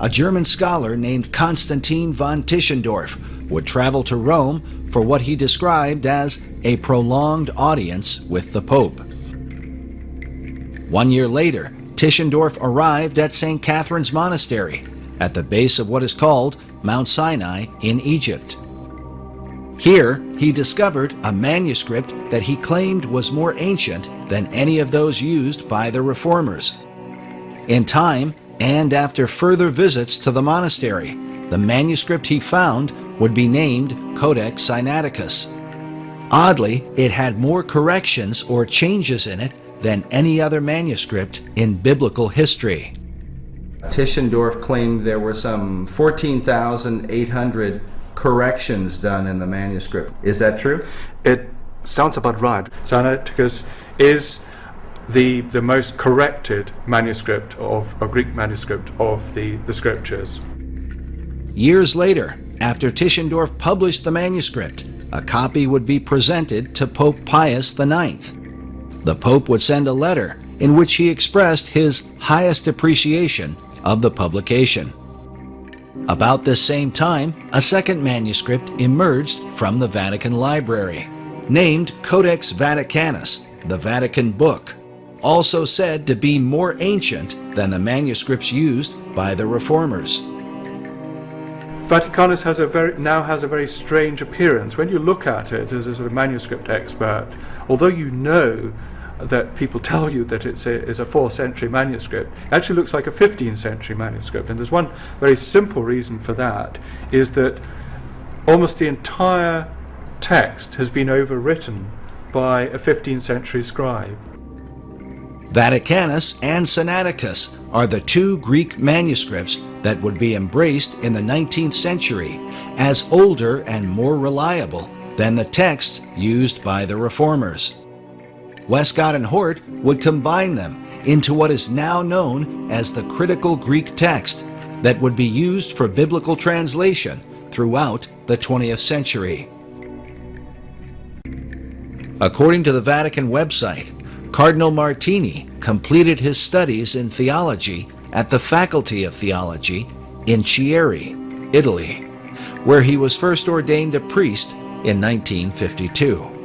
a German scholar named Constantine von Tischendorf would travel to Rome for what he described as a prolonged audience with the Pope. 1 year later, Tischendorf arrived at St. Catherine's Monastery at the base of what is called Mount Sinai in Egypt. Here, he discovered a manuscript that he claimed was more ancient than any of those used by the Reformers. In time, and after further visits to the monastery, the manuscript he found would be named Codex Sinaiticus. Oddly, it had more corrections or changes in it than any other manuscript in biblical history. Tischendorf claimed there were some 14,800 corrections done in the manuscript. Is that true? It sounds about right. Sinaiticus is the most corrected manuscript of a Greek manuscript of the scriptures. Years later, after Tischendorf published the manuscript, a copy would be presented to Pope Pius IX. The Pope would send a letter in which he expressed his highest appreciation of the publication. About this same time, a second manuscript emerged from the Vatican Library, named Codex Vaticanus, the Vatican Book, also said to be more ancient than the manuscripts used by the Reformers. Vaticanus now has a very strange appearance. When you look at it as a sort of manuscript expert, although you know that people tell you that it's a 4th century manuscript, it actually looks like a 15th century manuscript. And there's one very simple reason for that, is that almost the entire text has been overwritten by a 15th century scribe. Vaticanus and Sinaiticus are the two Greek manuscripts that would be embraced in the 19th century as older and more reliable than the texts used by the Reformers. Westcott and Hort would combine them into what is now known as the critical Greek text that would be used for biblical translation throughout the 20th century. According to the Vatican website, Cardinal Martini completed his studies in theology at the Faculty of Theology in Chieri, Italy, where he was first ordained a priest in 1952.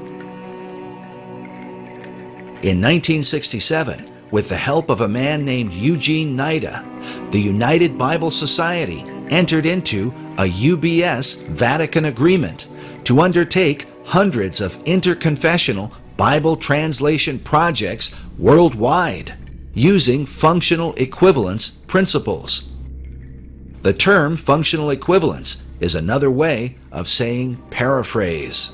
In 1967, with the help of a man named Eugene Nida, the United Bible Society entered into a UBS Vatican agreement to undertake hundreds of interconfessional Bible translation projects worldwide using functional equivalence principles. The term functional equivalence is another way of saying paraphrase.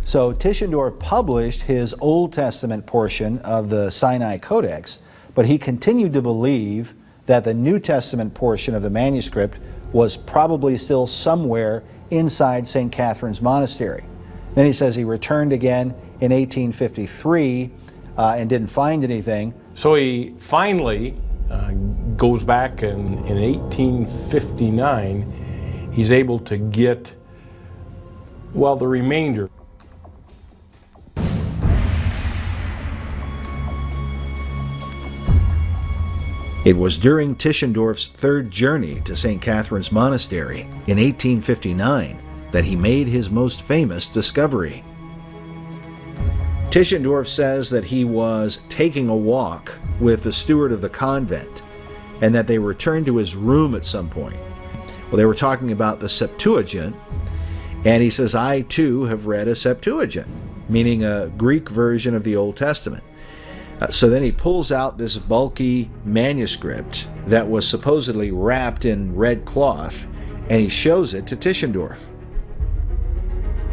So Tischendorf published his Old Testament portion of the Sinai Codex, but he continued to believe that the New Testament portion of the manuscript was probably still somewhere inside St. Catherine's Monastery. Then he says he returned again in 1853 and didn't find anything. So he finally goes back and in 1859 he's able to get, well, the remainder. It was during Tischendorf's third journey to St. Catherine's Monastery in 1859 that he made his most famous discovery. Tischendorf says that he was taking a walk with the steward of the convent and that they returned to his room at some point. Well, they were talking about the Septuagint, and he says, I too have read a Septuagint, meaning a Greek version of the Old Testament. So then he pulls out this bulky manuscript that was supposedly wrapped in red cloth, and he shows it to Tischendorf.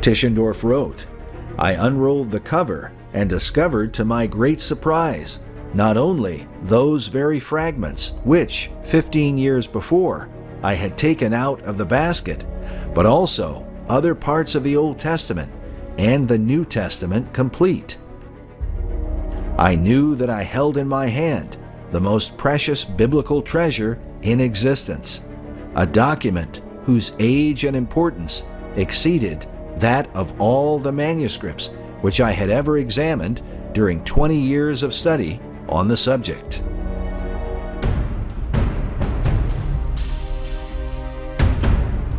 Tischendorf wrote, I unrolled the cover and discovered to my great surprise not only those very fragments which, 15 years before, I had taken out of the basket, but also other parts of the Old Testament and the New Testament complete. I knew that I held in my hand the most precious biblical treasure in existence, a document whose age and importance exceeded that of all the manuscripts which I had ever examined during 20 years of study on the subject.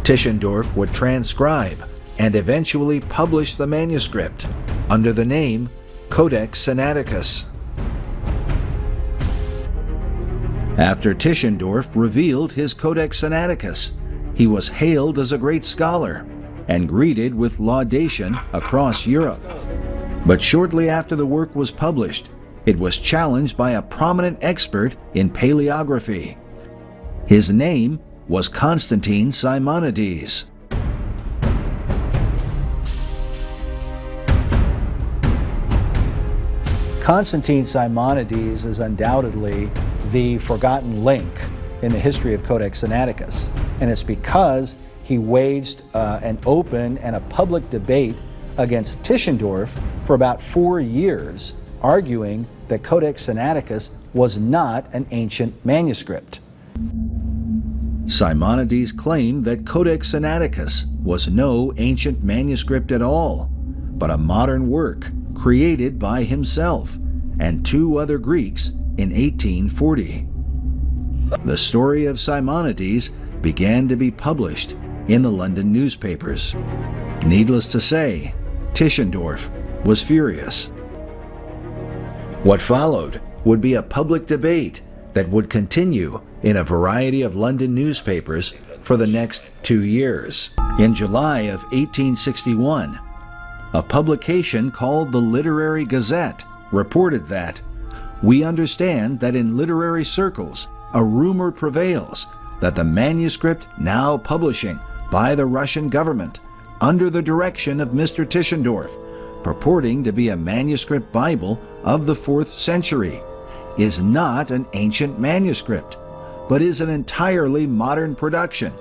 Tischendorf would transcribe and eventually publish the manuscript under the name Codex Sinaiticus. After Tischendorf revealed his Codex Sinaiticus, he was hailed as a great scholar and greeted with laudation across Europe. But shortly after the work was published, it was challenged by a prominent expert in paleography. His name was Constantine Simonides. Constantine Simonides is undoubtedly the forgotten link in the history of Codex Sinaiticus, and it's because he waged an open and a public debate against Tischendorf for about 4 years, arguing that Codex Sinaiticus was not an ancient manuscript. Simonides claimed that Codex Sinaiticus was no ancient manuscript at all, but a modern work created by himself and 2 other Greeks in 1840. The story of Simonides began to be published in the London newspapers. Needless to say, Tischendorf was furious. What followed would be a public debate that would continue in a variety of London newspapers for the next 2 years. In July of 1861, a publication called the Literary Gazette reported that, "We understand that in literary circles a rumor prevails that the manuscript now publishing by the Russian government under the direction of Mr. Tischendorf, purporting to be a manuscript Bible of the 4th century, is not an ancient manuscript, but is an entirely modern production,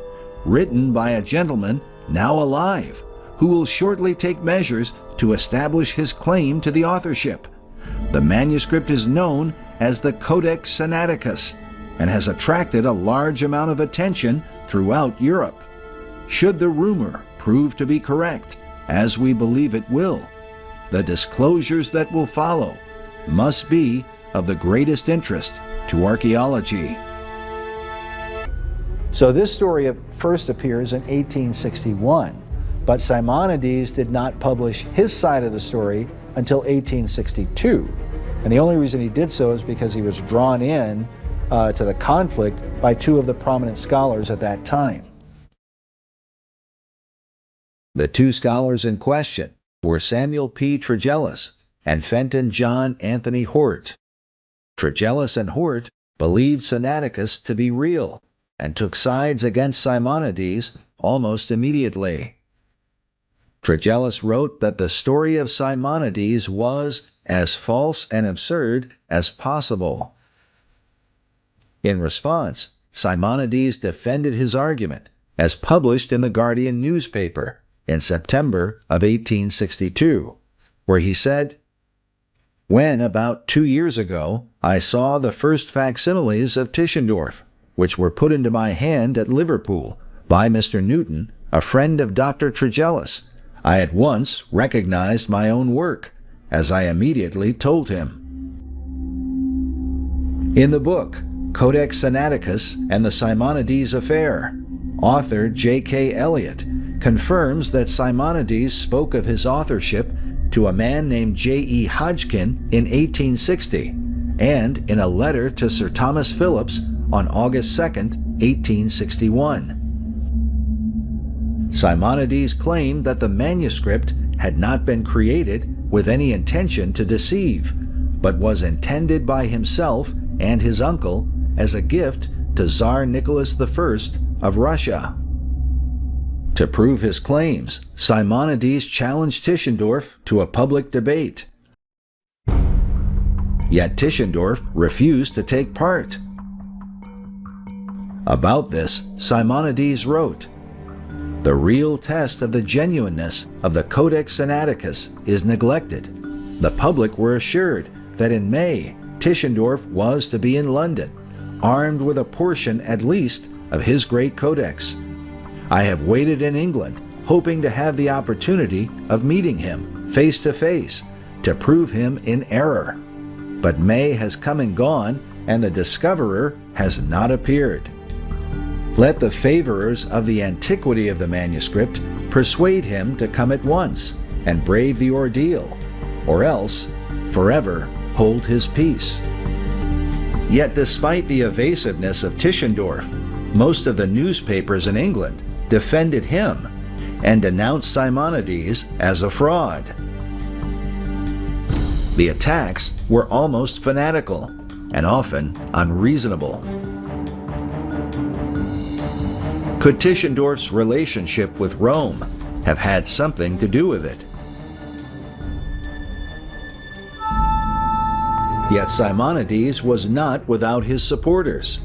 written by a gentleman now alive, who will shortly take measures to establish his claim to the authorship. The manuscript is known as the Codex Sinaiticus and has attracted a large amount of attention throughout Europe. Should the rumor prove to be correct, as we believe it will, the disclosures that will follow must be of the greatest interest to archaeology." So this story first appears in 1861, but Simonides did not publish his side of the story until 1862. And the only reason he did so is because he was drawn in to the conflict by 2 of the prominent scholars at that time. The 2 scholars in question were Samuel P. Tregelles and Fenton John Anthony Hort. Tregelles and Hort believed Sinaiticus to be real and took sides against Simonides almost immediately. Tregelles wrote that the story of Simonides was as false and absurd as possible. In response, Simonides defended his argument as published in the Guardian newspaper in September of 1862, where he said, "When about 2 years ago I saw the first facsimiles of Tischendorf, which were put into my hand at Liverpool by Mr. Newton, a friend of Dr. Tregelles, I at once recognized my own work, as I immediately told him." In the book Codex Sinaiticus and the Simonides Affair, author J.K. Elliott confirms that Simonides spoke of his authorship to a man named J.E. Hodgkin in 1860, and in a letter to Sir Thomas Phillips on August 2, 1861. Simonides claimed that the manuscript had not been created with any intention to deceive, but was intended by himself and his uncle as a gift to Tsar Nicholas I of Russia. To prove his claims, Simonides challenged Tischendorf to a public debate. Yet Tischendorf refused to take part. About this, Simonides wrote, "The real test of the genuineness of the Codex Sinaiticus is neglected. The public were assured that in May, Tischendorf was to be in London, armed with a portion at least of his great codex. I have waited in England, hoping to have the opportunity of meeting him face to face to prove him in error. But May has come and gone, and the discoverer has not appeared." Let the favorers of the antiquity of the manuscript persuade him to come at once and brave the ordeal, or else forever hold his peace. Yet despite the evasiveness of Tischendorf, most of the newspapers in England defended him and denounced Simonides as a fraud. The attacks were almost fanatical and often unreasonable. Could Tischendorf's relationship with Rome have had something to do with it? Yet Simonides was not without his supporters.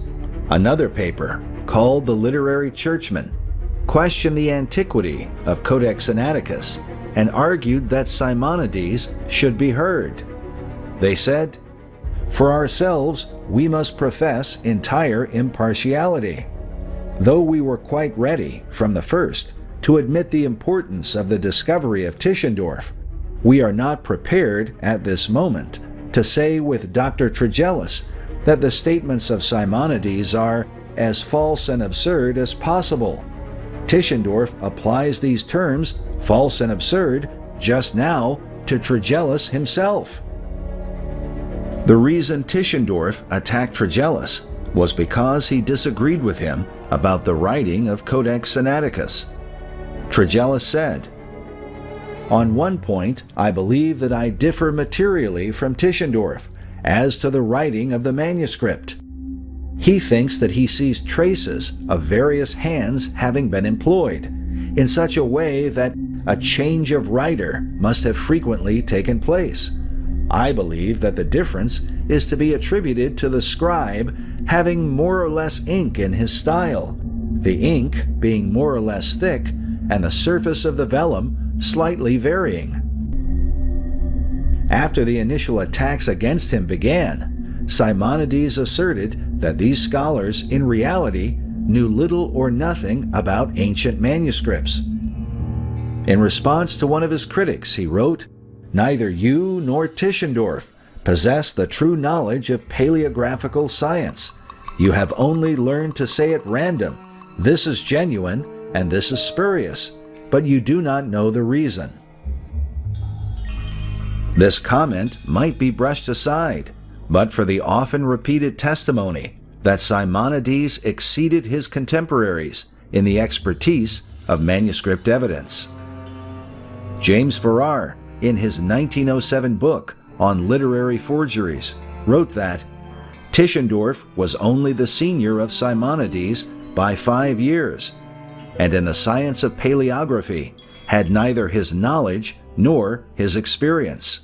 Another paper, called the Literary Churchman, questioned the antiquity of Codex Vaticanus and argued that Simonides should be heard. They said, "For ourselves, we must profess entire impartiality. Though we were quite ready, from the first, to admit the importance of the discovery of Tischendorf, we are not prepared at this moment to say with Dr. Trigellus that the statements of Simonides are as false and absurd as possible. Tischendorf applies these terms, false and absurd, just now to Trigellus himself." The reason Tischendorf attacked Trigellus was because he disagreed with him about the writing of Codex Vaticanus. Trigellus said, "On one point, I believe that I differ materially from Tischendorf as to the writing of the manuscript. He thinks that he sees traces of various hands having been employed, in such a way that a change of writer must have frequently taken place. I believe that the difference is to be attributed to the scribe having more or less ink in his style, the ink being more or less thick, and the surface of the vellum slightly varying." After the initial attacks against him began, Simonides asserted that these scholars in reality knew little or nothing about ancient manuscripts. In response to one of his critics, he wrote, "Neither you nor Tischendorf possess the true knowledge of paleographical science. You have only learned to say at random, 'This is genuine and this is spurious,' but you do not know the reason." This comment might be brushed aside, but for the often repeated testimony that Simonides exceeded his contemporaries in the expertise of manuscript evidence. James Farrar, in his 1907 book on literary forgeries, wrote that Tischendorf was only the senior of Simonides by 5 years, and in the science of paleography had neither his knowledge nor his experience.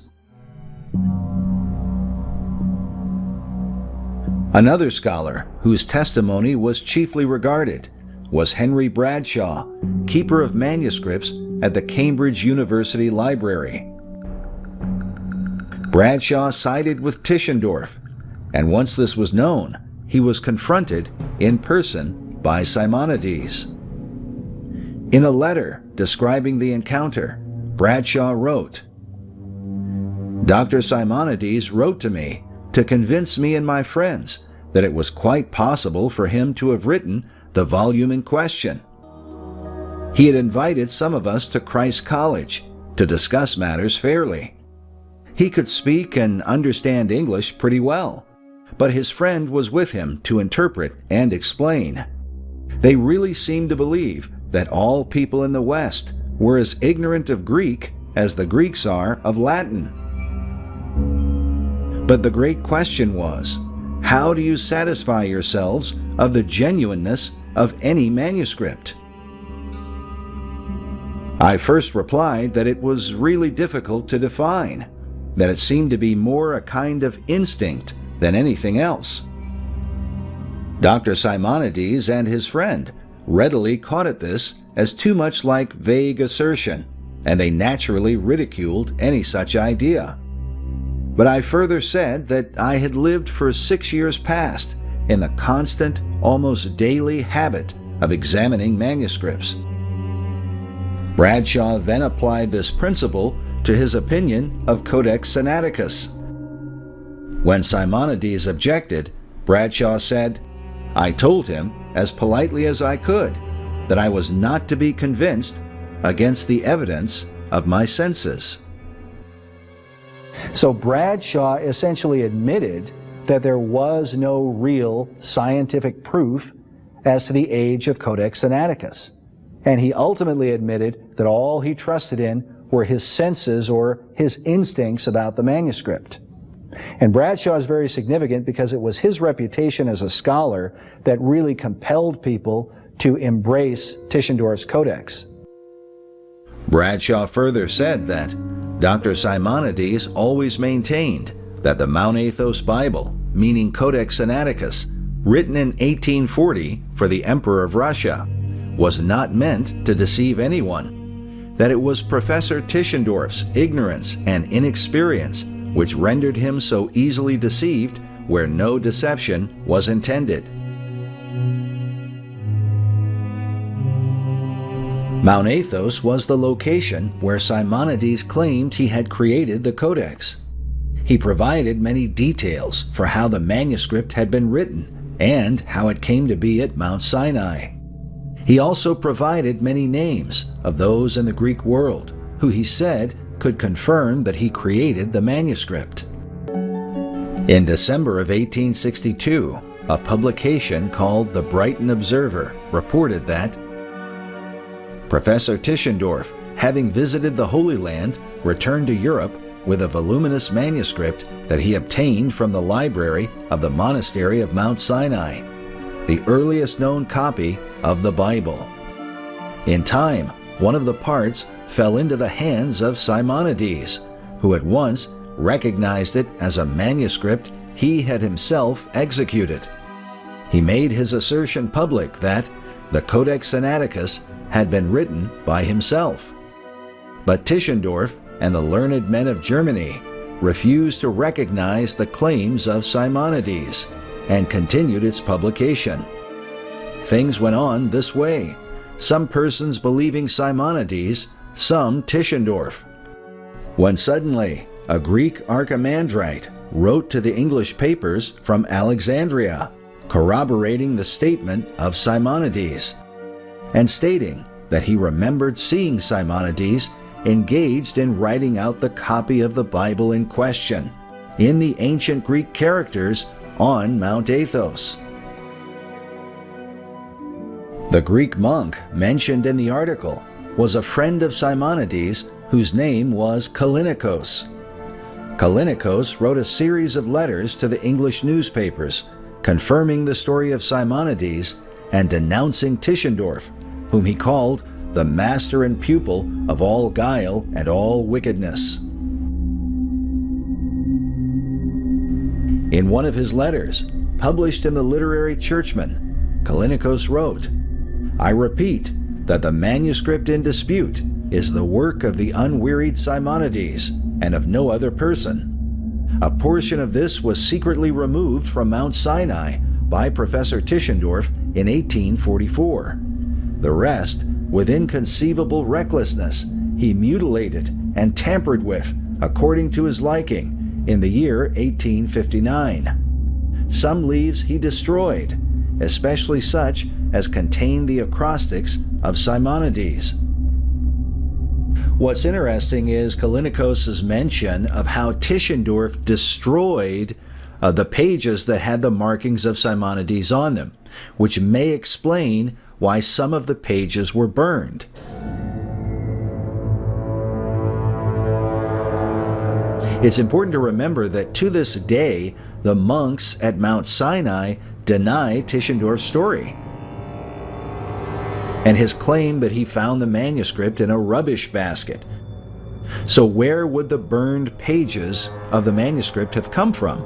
Another scholar whose testimony was chiefly regarded was Henry Bradshaw, keeper of manuscripts at the Cambridge University Library. Bradshaw sided with Tischendorf, and once this was known, he was confronted in person by Simonides. In a letter describing the encounter, Bradshaw wrote, "Dr. Simonides wrote to me to convince me and my friends that it was quite possible for him to have written the volume in question. He had invited some of us to Christ College to discuss matters fairly. He could speak and understand English pretty well, but his friend was with him to interpret and explain. They really seemed to believe that all people in the West were as ignorant of Greek as the Greeks are of Latin. But the great question was, how do you satisfy yourselves of the genuineness of any manuscript? I first replied that it was really difficult to define, that it seemed to be more a kind of instinct than anything else. Dr. Simonides and his friend readily caught at this as too much like vague assertion, and they naturally ridiculed any such idea. But I further said that I had lived for 6 years past in the constant, almost daily habit of examining manuscripts. Bradshaw then applied this principle to his opinion of Codex Vaticanus. When Simonides objected, Bradshaw said, "I told him as politely as I could that I was not to be convinced against the evidence of my senses. So Bradshaw essentially admitted that there was no real scientific proof as to the age of Codex Sinaiticus. And he ultimately admitted that all he trusted in were his senses or his instincts about the manuscript. And Bradshaw is very significant because it was his reputation as a scholar that really compelled people to embrace Tischendorf's Codex. Bradshaw further said that Dr. Simonides always maintained that the Mount Athos Bible, meaning Codex Sinaiticus, written in 1840 for the Emperor of Russia, was not meant to deceive anyone, that it was Professor Tischendorf's ignorance and inexperience which rendered him so easily deceived where no deception was intended. Mount Athos was the location where Simonides claimed he had created the Codex. He provided many details for how the manuscript had been written and how it came to be at Mount Sinai. He also provided many names of those in the Greek world who he said could confirm that he created the manuscript. In December of 1862, a publication called the Brighton Observer reported that Professor Tischendorf, having visited the Holy Land, returned to Europe with a voluminous manuscript that he obtained from the library of the monastery of Mount Sinai, the earliest known copy of the Bible. In time, one of the parts fell into the hands of Simonides, who at once recognized it as a manuscript he had himself executed. He made his assertion public that the Codex Sinaiticus had been written by himself. But Tischendorf and the learned men of Germany refused to recognize the claims of Simonides and continued its publication. Things went on this way, some persons believing Simonides, some Tischendorf. When suddenly a Greek archimandrite wrote to the English papers from Alexandria, corroborating the statement of Simonides, and stating that he remembered seeing Simonides engaged in writing out the copy of the Bible in question in the ancient Greek characters on Mount Athos. The Greek monk mentioned in the article was a friend of Simonides whose name was Callinicos. Callinicos wrote a series of letters to the English newspapers confirming the story of Simonides and denouncing Tischendorf, whom he called the master and pupil of all guile and all wickedness. In one of his letters, published in the Literary Churchman, Callinicos wrote, "I repeat that the manuscript in dispute is the work of the unwearied Simonides and of no other person. A portion of this was secretly removed from Mount Sinai by Professor Tischendorf in 1844. The rest, with inconceivable recklessness, he mutilated and tampered with, according to his liking, in the year 1859. Some leaves he destroyed, especially such as contained the acrostics of Simonides." What's interesting is Callinicos' mention of how Tischendorf destroyed the pages that had the markings of Simonides on them, which may explain why some of the pages were burned. It's important to remember that to this day, the monks at Mount Sinai deny Tischendorf's story and his claim that he found the manuscript in a rubbish basket. So where would the burned pages of the manuscript have come from?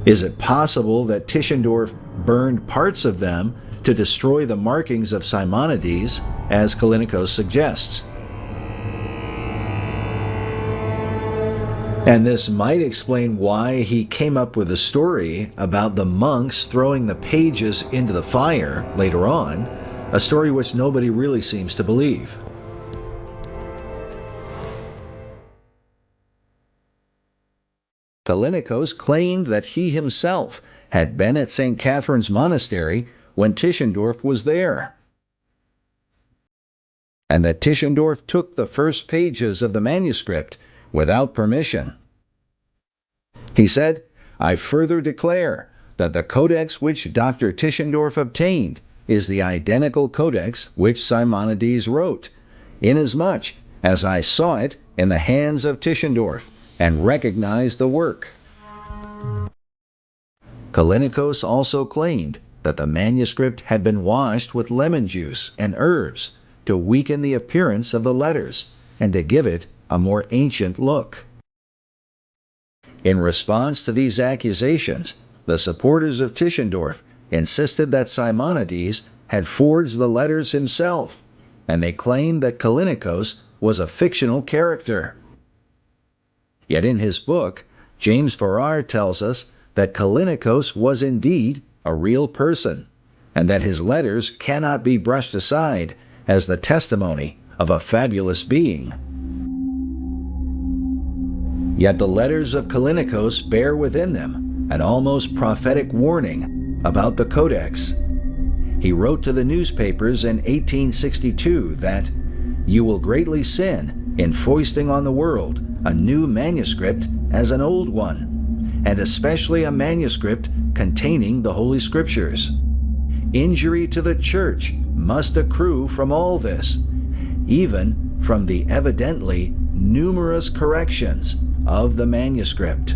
Is it possible that Tischendorf burned parts of them to destroy the markings of Simonides, as Callinicos suggests? And this might explain why he came up with a story about the monks throwing the pages into the fire later on, a story which nobody really seems to believe. Callinicos claimed that he himself had been at St. Catherine's Monastery when Tischendorf was there, and that Tischendorf took the first pages of the manuscript without permission. He said, "I further declare that the codex which Dr. Tischendorf obtained is the identical codex which Simonides wrote, inasmuch as I saw it in the hands of Tischendorf and recognized the work." Callinicos also claimed that the manuscript had been washed with lemon juice and herbs to weaken the appearance of the letters and to give it a more ancient look. In response to these accusations, the supporters of Tischendorf insisted that Simonides had forged the letters himself, and they claimed that Callinicos was a fictional character. Yet in his book, James Farrar tells us that Callinicos was indeed a real person, and that his letters cannot be brushed aside as the testimony of a fabulous being. Yet the letters of Callinicos bear within them an almost prophetic warning about the Codex. He wrote to the newspapers in 1862 that, "You will greatly sin in foisting on the world a new manuscript as an old one, and especially a manuscript containing the Holy Scriptures. Injury to the Church must accrue from all this, even from the evidently numerous corrections of the manuscript."